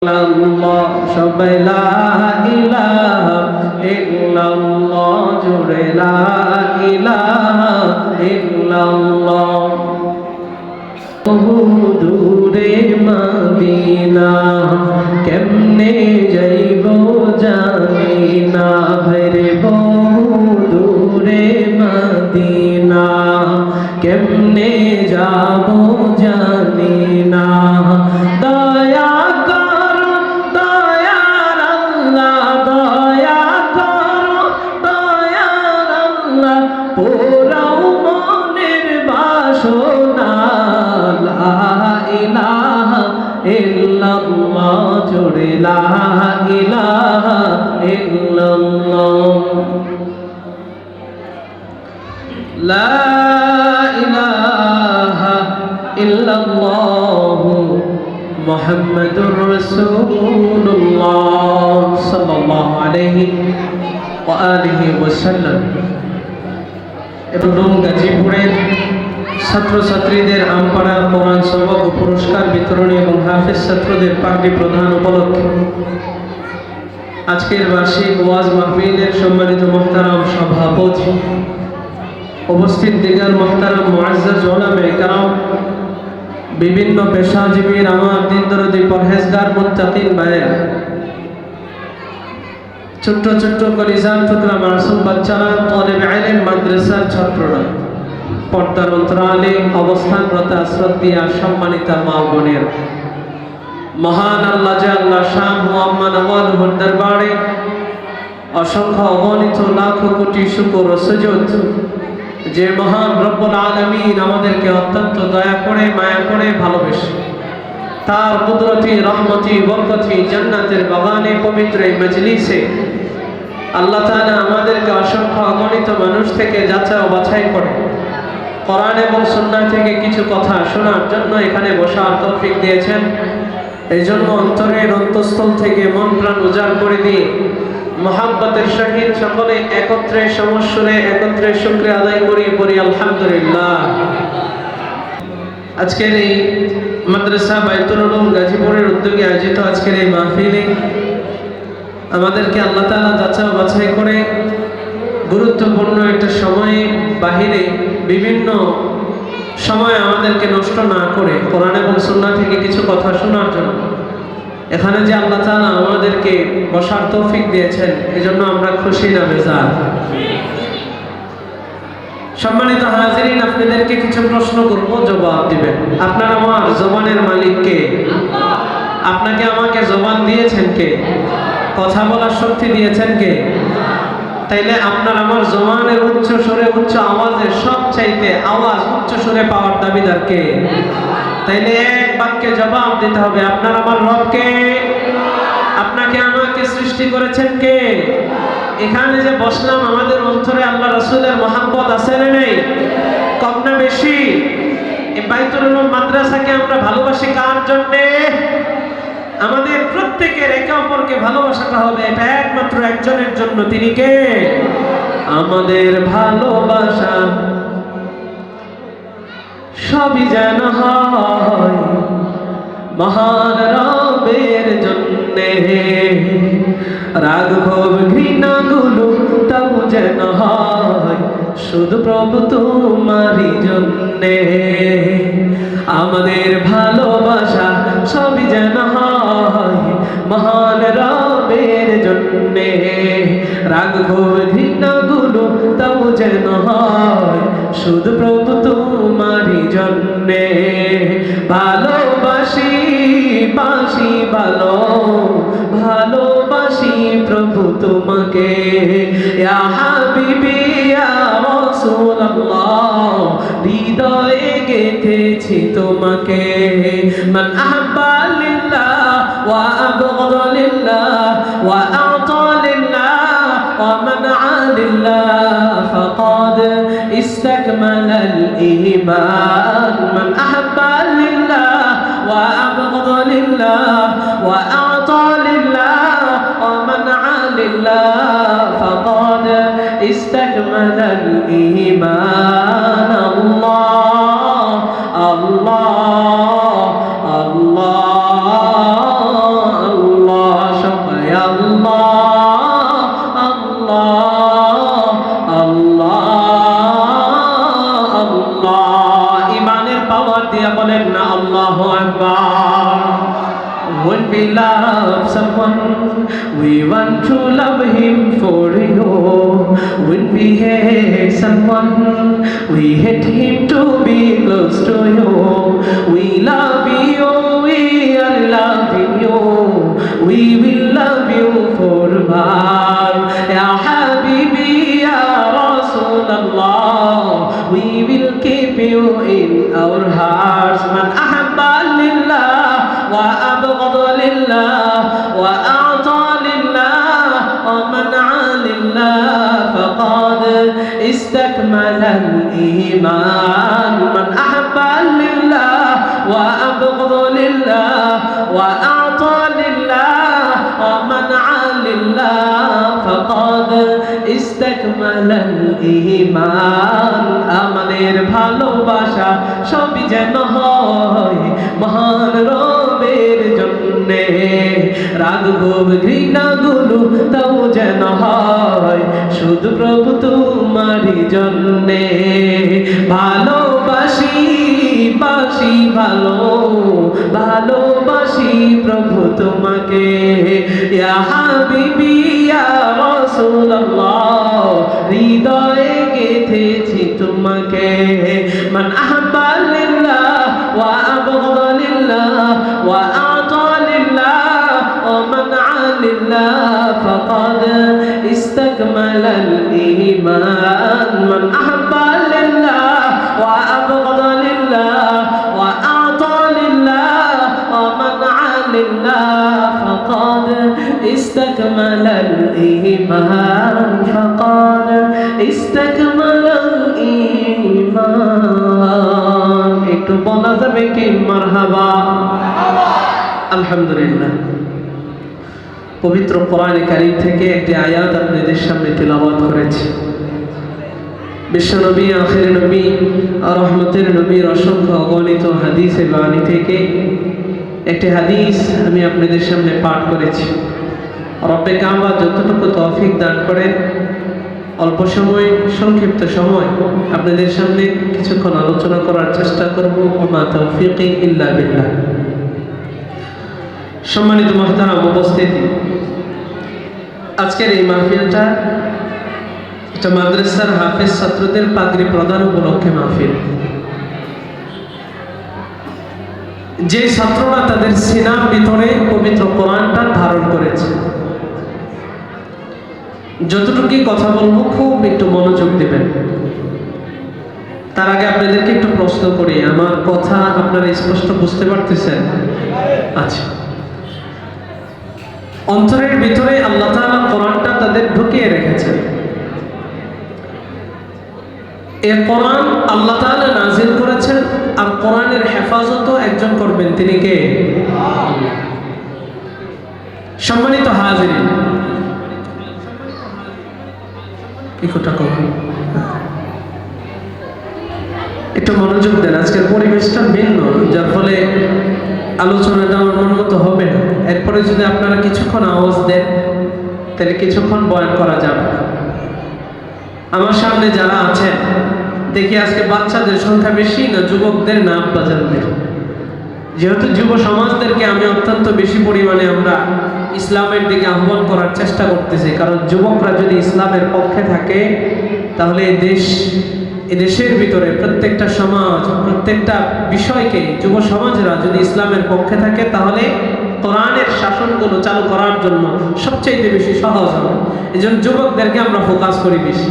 ইল্লাল্লাহ সবাই লা ইলাহা ইল্লাল্লাহ জুড়ে লা ইলাহা ইল্লাল্লাহ বহু দূরে মদিনা কেমনে যাইব জানি না ভরে বহু দূরে মদিনা কেমনে যাব জানি না দয়া পোড়াও মনের বাসনা লা ইলাহা ইল্লাল্লাহ জুড়ে লা ইলাহা ইল্লাল্লাহ লা ইলাহা ইল্লাল্লাহ মুহাম্মাদুর রাসূলুল্লাহ সাল্লাল্লাহু আলাইহি ওয়া আলিহি ওয়াসাল্লাম। এবং গাজীপুরের ছাত্রছাত্রীদের আমপাড়া কোরআন সবক ও পুরস্কার বিতরণী এবং হাফেজ ছাত্রদের পাগড়ি প্রদান উপলক্ষে আজকের বার্ষিক ওয়াজ মাহফিলের সম্মানিত মুহতারাম সভাপতি, উপস্থিত দিগার মুহতারাম মুআজ্জাজ উলামায়ে কেরাম, বিভিন্ন পেশাজীবীর আমার দিন দরদি পরহেজগার মুত্তাকিন ভাইয়েরা, ছোট্ট ছোট্ট কলিজার টুকরা মাসুম বাচ্চারা, তালেবে ইলম মাদ্রাসার ছাত্ররা, পর্দার অন্তরালে অবস্থানরত শ্রদ্ধেয় সম্মানিত মা বোনের, মহান আল্লাহ জাল্লা শাহ মুহাম্মদ আওয়ালুর দরবারে অসংখ্য অগণিত লাখ কোটি শুকর ও সুজুদ যে মহান রব্বুল আলামিন আমাদেরকে অত্যন্ত দয়া করে মায়া করে ভালোবেসে তার কুদরতি রহমতি বরকতি জান্নাতের বাগানে পবিত্র এই মজলিসে আল্লাহ তাআলা আমাদেরকে অসংখ্য অগণিত মানুষ থেকে যাচাই ও বাছাই করে কোরআন এবং সুন্নাহ থেকে কিছু কথা শোনার জন্য এখানে বসার তৌফিক দিয়েছেন। এই জন্য অন্তরের অন্তঃস্থল থেকে মন প্রাণ উজাড় করে দিয়ে মহাব্বতের সহিত সকলে একত্রে সমস্বরে একত্রে শুকরিয়া আদায় করি আলহামদুলিল্লাহ। আজকের এই মাদ্রাসা বাইতুল উলুম গাজীপুরের উদ্যোগে আয়োজিত আজকের এই মাহফিলে আমাদেরকে আল্লাহ তাআলা যাচাই বাছাই করে গুরুত্বপূর্ণ একটা সময়ে বাহিরে বিভিন্ন সময় আমাদেরকে নষ্ট না করে কোরআন এবং সুন্নাহ থেকে কিছু কথা শোনার জন্য এখানে যে আল্লাহ তাআলা আমাদেরকে বসার তৌফিক দিয়েছেন, এজন্য আমরা খুশি না বেজার? সম্মানিত হাজিরিন, আপনাদেরকে কিছু প্রশ্ন করব, জবাব দিবেন। আপনার আমার জবানের মালিক কে? আপনাকে আমাকে জবান দিয়েছেন কে? কথা বলার শক্তি দিয়েছেন কে? তাইলে আপনার আমার জবানের উচ্চ সুরে উচ্চ আওয়াজে সবচাইতে আওয়াজ উচ্চ সুরে পাওয়ার দাবিদার কে? তাইলে এক বাক্যে জবাব দিতে হবে, আপনার আমার রব কে? আপনাকে আমাকে সৃষ্টি করেছেন কে? এখানে যে বসলাম আমাদের অন্তরে আল্লাহ রাসূলের মহব্বত আছে না নেই? কম না বেশি? এই বাইতুল উলুম মাদ্রাসাকে আমরা ভালোবাসি কার জন্য? আমাদের প্রত্যেকের একে অপরকে ভালোবাসাটা হবে এটা একমাত্র একজনের জন্য, তিনি কে? আমাদের ভালোবাসা সবই যেন হয় মহান রবের জন্যে, রাগ ক্ষোভ ঘৃণা গুলো তবু যেন হয় শুধু প্রভু তোমারই জন্যে। আমাদের ভালোবাসা সবই যেন হয় মহান রবের জন্যে, রাগ ক্ষোভ ঘৃণা গুলো তবু যেন হয় শুধু প্রভু তোমারই জন্যে। ভালোবাসি বাসি ভালো ভালোবাসি প্রভু তোমাকে, ইয়া হাবিবি ইয়া রাসূলুল্লাহ, হৃদয়ে গেঁথেছি তোমাকে। মান আহাব্বা লিল্লাহ ওয়া আবগাদা লিল্লাহ ওয়া আ'তা লিল্লাহ ওয়া মানআ লিল্লাহ ফাকাদ ইসতাকমালাল ঈমান। মান আহাব্বা লিল্লাহ ওয়া আবগাদা লিল্লাহ ওয়া আ'তা লিল্লাহ ওয়া মানআ লিল্লাহ ফাকাদ ইসতাকমালাল ঈমান। আল্লাহ আল্লাহ আল্লাহ when we love someone, we want to love him for you. When we hate someone, we hate him to be close to you. We love you, we are loving you. We will love you forever. Ya Habibi, Ya Rasulallah, we will keep you in our hearts. Man ahabba lillah wa abghada lillah wa a'ta lillah wa man'a lillah faqad istakmala al-iman. Man ahabba lillah wa abghada lillah wa a'ta lillah wa man'a lillah faqad istakmala al-iman. আমাদের ভালোবাসা সবই যেন হয় মহান রবের জন্যে, রাগ ক্ষোভ ঘৃণা গুলো তাও যেন হয় শুধু প্রভু তোমারই জন্যে। ভালোবাসি বাসি ভালো, ভালোবাসি প্রভু তোমাকে। ইয়া হাবিবি ইয়া রাসূলুল্লাহ, হৃদয়ে গেঁথেছি তোমাকে। মান আহাব্বা লিল্লাহ ওয়া আবগাদা লিল্লাহ ওয়া আ'তা লিল্লাহ ওয়া মানআ লিল্লাহ ফাকাদ ইসতাকমালা আল-ঈমান। মান আহাব্বা লিল্লাহ ওয়া আবগাদা লিল্লাহ ওয়া আ'তা লিল্লাহ ওয়া মানআ লিল্লাহ ফাকাদ ইসতাকমালা আল-ঈমান। ফাকাদ ইসতাকমালা আল-ঈমান। একটু বলা যাবে কি মারহাবা? আলহামদুলিল্লাহ। পবিত্র কোরআনে কারীম থেকে একটি আয়াত আপনাদের সামনে তেলাওয়াত করেছি। বিশ্বনবী, আখির নবী, রহমতের নবীর অসংখ্য অগণিত হাদিসের বাণী থেকে একটি হাদিস আমি আপনাদের সামনে পাঠ করেছি। রব্বে কাবা যতটুকু তৌফিক দান করেন, অল্প সময়, সংক্ষিপ্ত সময় আপনাদের সামনে কিছুক্ষণ আলোচনা করার চেষ্টা করব। ওমা তাওফীকি ইল্লা বিল্লাহ। সম্মানিত মুহতারাম উপস্থিতি, আজকের এই মাহফিলটা একটা মাদ্রাসার হাফেজ ছাত্রদের পাগড়ি প্রদান উপলক্ষে মাহফিল। যে ছাত্ররা তাদের সিনার ভিতরে পবিত্র কোরআনটা ধারণ করেছে, যতটুকু কথা বলবো খুব একটু মনোযোগ দেবেন। তার আগে আপনাদেরকে একটু প্রশ্ন করি, আমার কথা আপনারা স্পষ্ট বুঝতে পারতেছেন? আচ্ছা, অন্তরের ভিতরে আল্লাহ তাআলা কোরআনটা তাদের ঢুকিয়ে রেখেছেন। এই কোরআন আল্লাহ তাআলা নাজিল করেছেন, আর কোরআনের হেফাজত একজন করবেন, তিনি কে? সম্মানিত হাজিরিন, একটু মনোযোগ দেন। আজকের পরিবেশটা ভিন্ন, যার ফলে আলোচনাটা আমার মন মতো হবে না। এরপরে যদি আপনারা কিছুক্ষণ আওয়াজ দেন তাহলে কিছুক্ষণ বয়ান করা যাবে। আমার সামনে যারা আছেন, দেখি আজকে বাচ্চাদের সংখ্যা বেশি না যুবকদের না আব্বাজানদের? যেহেতু যুব সমাজদেরকে আমি অত্যন্ত বেশি পরিমাণে আমরা ইসলামের দিকে আহ্বান করার চেষ্টা করতেছি, কারণ যুবকরা যদি ইসলামের পক্ষে থাকে তাহলে এদেশের ভিতরে প্রত্যেকটা সমাজ, প্রত্যেকটা বিষয়কে যুব সমাজরা যদি ইসলামের পক্ষে থাকে তাহলে কোরআনের শাসনগুলো চালু করার জন্য সবচেয়ে বেশি সহজ হবে। এই জন্য যুবকদেরকে আমরা ফোকাস করি বেশি।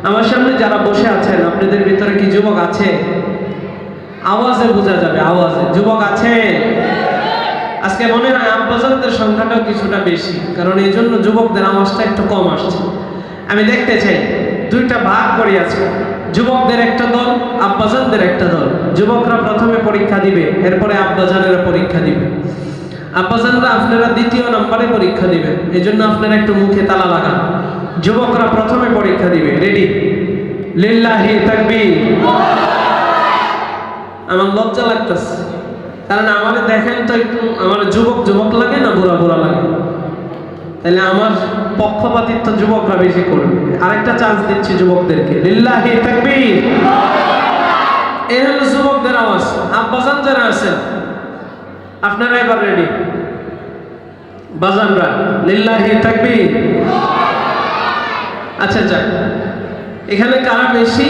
আমার সামনে যারা বসে আছেন, আপনাদের ভিতরে কি যুবক আছে? আওয়াজে বোঝা যাবে, আওয়াজে। যুবক আছে? আজকে মনে হয় আব্বাজানদের সংখ্যাটাও কিছুটা বেশি, কারণ এই জন্য যুবকদের আওয়াজটা একটু কম আসছে। আমি দেখতে চাই দুইটা ভাগ করি আছে, যুবকদের একটা দল, আব্বাজানদের একটা দল। যুবকরা প্রথমে পরীক্ষা দিবে, এরপরে আব্বাজানেরা পরীক্ষা দিবে। আব্বাজানরা আপনারা দ্বিতীয় নম্বরে পরীক্ষা দিবেন, এই জন্য আপনারা একটু মুখে তালা লাগান। যুবকরা প্রথমে পরীক্ষা দিবে। রেডি? লিল্লাহি তাকবীর। আমার লজ্জা লাগতেছে, কারণ আমাদের দেখেন তো একটু, আমার যুবক যুবক লাগে না বুড়া বুড়া লাগে? তাহলে আমার পক্ষপাতিত্ব যুবকরা বেশি করবে। আরেকটা চান্স দিচ্ছি যুবকদেরকে। লিল্লাহি তাকবীর। এই হলো যুবকদের আওয়াজ। আব্বাজান যারা আছেন আপনারা এবার রেডি? বাজানরা লিল্লাহি তাকবীর। আচ্ছা যাক, এখানে কারা বেশি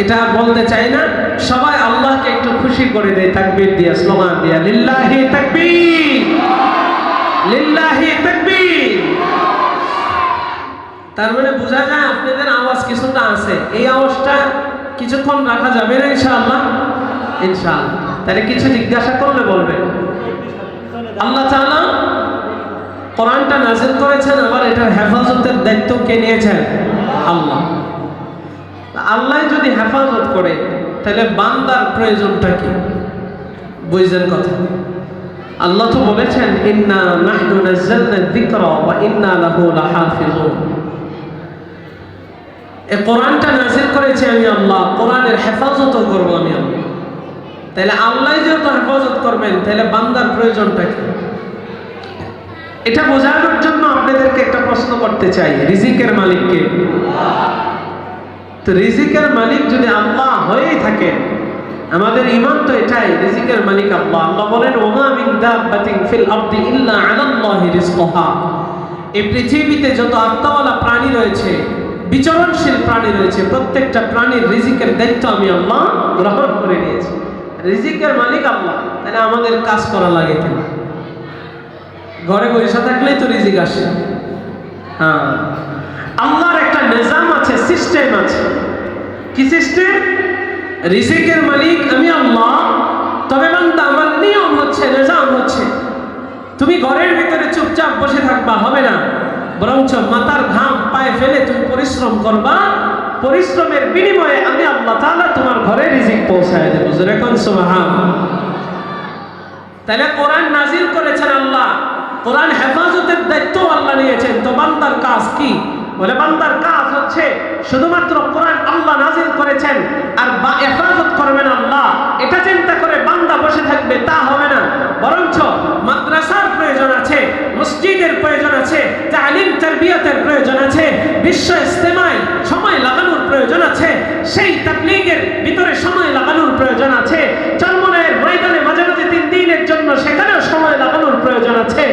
এটা আর বলতে চাই না, সবাই আল্লাহকে একটু খুশি করে দেয় তাকবীর দিয়া, স্লোগান দিয়া, লিল্লাহি তাকবীর, লিল্লাহি তাকবীর। তার মানে বোঝা যায় আপনাদের আওয়াজ কিছুটা আছে, এই আওয়াজটা কিছুক্ষণ রাখা যাবে না ইনশাআল্লাহ? ইনশাআল্লাহ। তাহলে কিছু জিজ্ঞাসা করলে বলবেন। আল্লাহ তাআলা কোরআনটা নাযিল করেছেন, আবার এটার হেফাজতের দায়িত্ব কে নিয়েছেন? আল্লাহ। আল্লাহ যদি হেফাজত করে তাহলে বান্দার প্রয়োজনটা কি? বুঝছেন কথা? আল্লাহ তো বলেছেন ইন্না নাহনু নাযালনা যিকরা ওয়া ইন্না লাহু লাহাফিজুন। এই কোরআনটা নাযিল করেছি আমি আল্লাহ, কোরআনের হেফাজতও করব আমি আল্লাহ। তাহলে আল্লাহ যেহেতু হেফাজত করবেন, তাহলে বান্দার প্রয়োজনটা কি? এটা বোঝানোর জন্য আপনাদেরকে একটা প্রশ্ন করতে চাই, রিজিকের মালিক কে? তো রিজিকের মালিক যদি আল্লাহ হয়েই থাকে, আমাদের ঈমান তো এটাই, রিজিকের মালিক আল্লাহ। আল্লাহ বলেন ওমা মিন দাব্বাতিন ফিল আরদি ইল্লা আলাল্লাহি রিজকুহা। এই পৃথিবীতে যত আত্মাওয়ালা প্রাণী রয়েছে, বিচরণশীল প্রাণী রয়েছে, প্রত্যেকটা প্রাণীর রিজিকের দায়িত্ব আমি আল্লাহ গ্রহণ করে নিয়েছি। রিজিকের মালিক আল্লাহ, তাহলে আমাদের কাজ করা লাগে কেন? ঘরে বসে থাকলেই তো রিজিক আসে। হ্যাঁ, আল্লাহর একটা নিজাম আছে, সিস্টেম আছে। কি সিস্টেম? রিজিকের মালিক আমি আল্লাহ, তবে বান্দা আমার নিয়ম হচ্ছে, নিজাম হচ্ছে, তুমি ঘরের ভিতরে চুপচাপ বসে থাকবা হবে না, বরঞ্চ মাথার ঘাম পায়ে ফেলে তুমি পরিশ্রম করবা। পরিশ্রমের বিনিময়ে আমি আল্লাহ তাআলা তোমার ঘরে রিজিক পৌঁছায় দেব। জোরে কোন সুবহানাল্লাহ। তাহলে কোরআন নাজিল করেছেন আল্লাহ, কোরআন হেফাজতের দায়িত্ব আল্লাহ নিয়েছেন। তো বান্দার কাজ কি? বলে বান্দার কাজ হচ্ছে শুধুমাত্র কোরআন আল্লাহ নাজিল করেছেন আর হেফাজত করবেন আল্লাহ, এটা চিন্তা করে বান্দা বসে থাকবে তা হবে না, বরঞ্চ মাদ্রাসার প্রয়োজন আছে, মসজিদের প্রয়োজন আছে, তালিম তারবিয়াতের প্রয়োজন আছে, বিশ্ব ইজতেমায় সময় লাগানোর প্রয়োজন আছে, সেই তাবলীগের ভিতরে সময় লাগানোর প্রয়োজন আছে, চরমনায়ের ময়দানে মাঝে মাঝে 3 দিনের জন্য সেখানেও সময় লাগানোর প্রয়োজন আছে।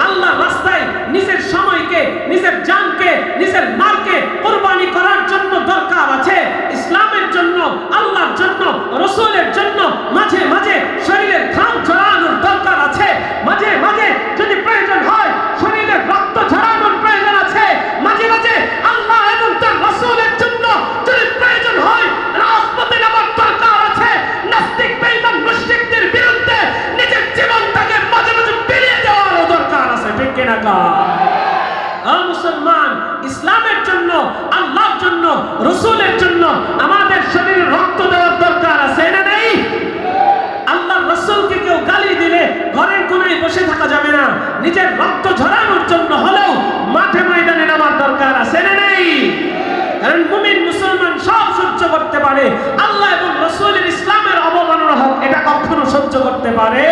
আল্লাহর রাস্তায় নিজের সময়কে, নিজের জানকে, নিজের মালকে কুরবানি করার জন্য দরকার আছে। ইসলামের জন্য, আল্লাহর জন্য, রাসূলের জন্য মাঝে মাঝে শরীরের ঘাম ঝরানোর দরকার আছে। মাঝে মাঝে যদি প্রয়োজন হয় শরীরের রক্ত ঝরানোর প্রয়োজন আছে। মাঝে মাঝে আল্লাহ এবং তার রাসূলের জন্য যদি প্রয়োজন হয় রাজপথে নামার দরকার আছে। নাস্তিক বেঈমান মুশরিকদের বিরুদ্ধে নিজের জীবনটাকে মাঝে মাঝে বিলিয়ে দেওয়ারও দরকার আছে। ঠিক কিনা কা? মুসলমান, ইসলামের জন্য, আল্লাহর জন্য, রাসূলের জন্য আমাদের শরীরে রক্ত দেওয়ার দরকার আছে না নেই? আল্লাহর রাসূলকে কেউ গালি দিলে ঘরের কোণায় বসে থাকা যাবে না, নিজের রক্ত ঝরানোর জন্য হলেও মাঠে ময়দানে নামার দরকার আছে না নেই? কারণ মুমিন মুসলমান সব সহ্য করতে পারে, আল্লাহ এবং রাসূলের ইসলামের অবমাননা হোক এটা কখনো সহ্য করতে পারে?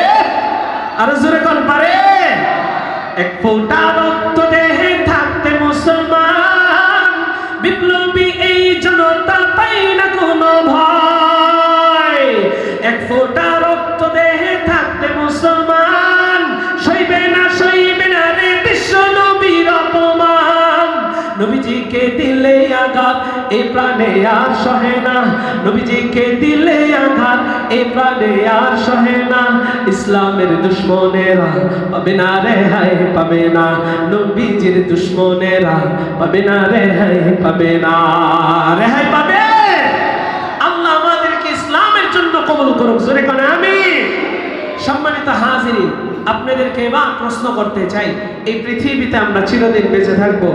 আর জোরে কোন পারে? এক ফোঁটা রক্ত দেহে থাকতে মুসলমান, বিপ্লবী এই জনতা পাই না কোনো ভয়। এক ফোঁটা রক্ত দেহে থাকতে মুসলমান, সইবে না রে বিশ্ব নবীর অপমান। নবীজিকে দিলে আঘাত এই প্রাণে আর সহে না, নবীজিকে দিলে আঘাত এই প্রাণে আর সহে না। ইসলামের দুশমনেরা পাবে না রেহাই, পাবে না। নবীজির দুশমনেরা পাবে না রেহাই, পাবে না। রেহাই পাবে? আল্লাহ আমাদেরকে ইসলামের জন্য কবুল করুক। জোরে কোন আমিন। সম্মানিত হাজিরিন, আপনাদেরকে এবার প্রশ্ন করতে চাই, এই পৃথিবীতে আমরা চিরদিন বেঁচে থাকবো?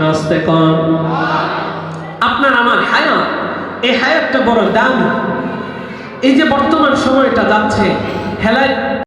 রাস্তে কম। আপনার আমার হায়াত, এই হায়াতটা বড় দামি। এই যে বর্তমান সময়টা যাচ্ছে, হেলায়